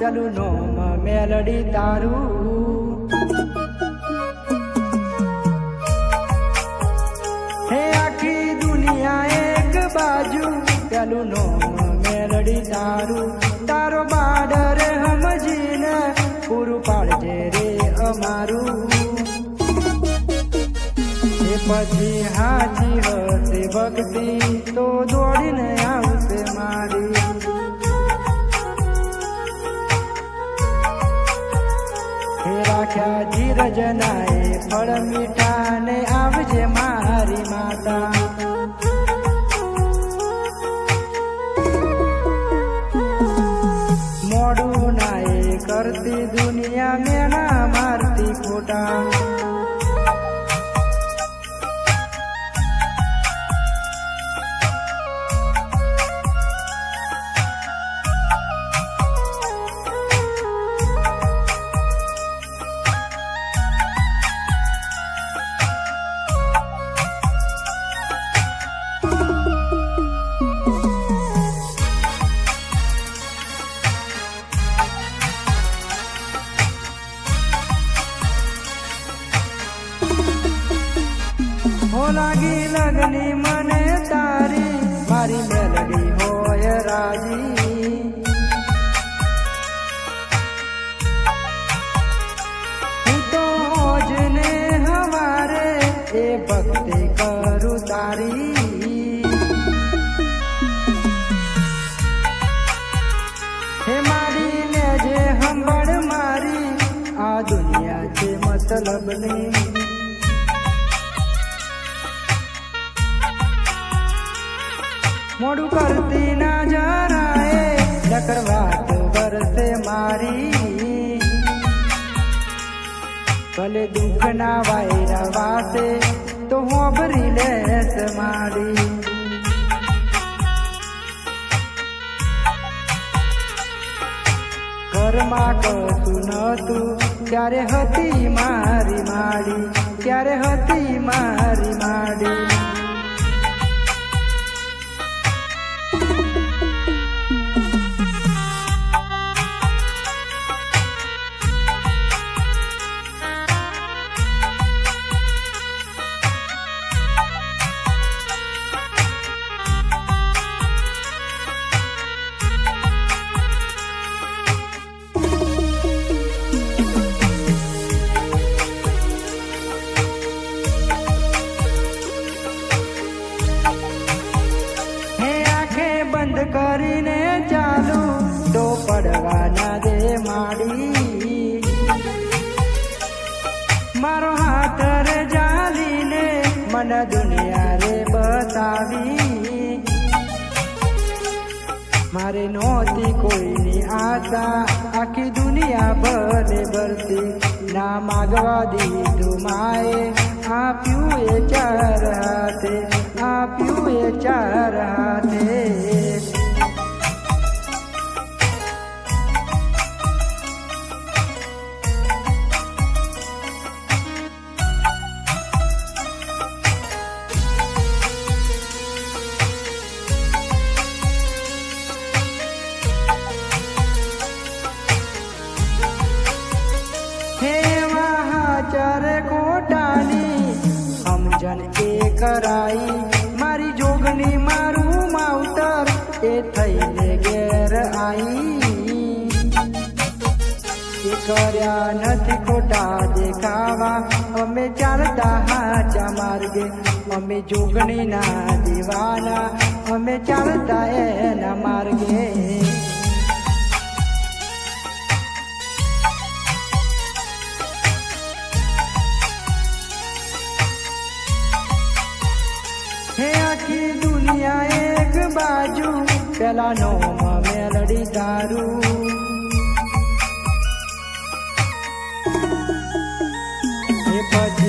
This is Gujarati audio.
ચાલુ નોમ મેલડી તારું હે આખી દુનિયા એક બાજુ ચાલુ નોમ મેલડી તારું તારો બાડર સમજીને પૂરું પાડજે રે અમારું એ પછી હાચી હશે ભક્તિ તો દોડીને આવશે મારી રાખ્યા ધીરજનાએ ફળ મીઠા ને આવજે મારી માતા મોડું નાએ કરતી દુનિયા મેણા મારતી ખોટા લાગી લગની મને તારી મારી મેલડી હોય રાજી હું તો જ ને હવારે એ ભક્તિ કરું તારી હે મારી લેજે હંભળ મારી આ દુનિયા છે મતલબની મોડું કરતી ના જરાએ નકર વાત વરસે મારી ભલે દુઃખ ના વાયરા વાસે તો હોભરી લેસ મારી ઘરમાં કશું નતું ત્યારે હતી મારી માડી ત્યારે હતી મારી માડી બંધ કરીને ચાલુ તો પડવાના દે માડી મારો હાથ રે જાલીને મને દુનિયા રે બતાવી મારે નહોતી કોઈની આશા આખી દુનિયા ભલે ભરતી ના માગવા દીધું માએ આપ્યું એ ચાર હાથે આપ્યું એ ચાર હાથે સમજણ એ કરાઈ મારી જોગની મારું માવતર એ થઈને ઘેર આઈ એ કર્યા નથી ખોટા દેખાવા અમે ચાલતા હાચા માર્ગે અમે જોગણી ના દીવાના અમે ચાલતા એના માર્ગે હે આખી દુનિયા એક બાજુ પેલા નો મેલડી તારું એ પછી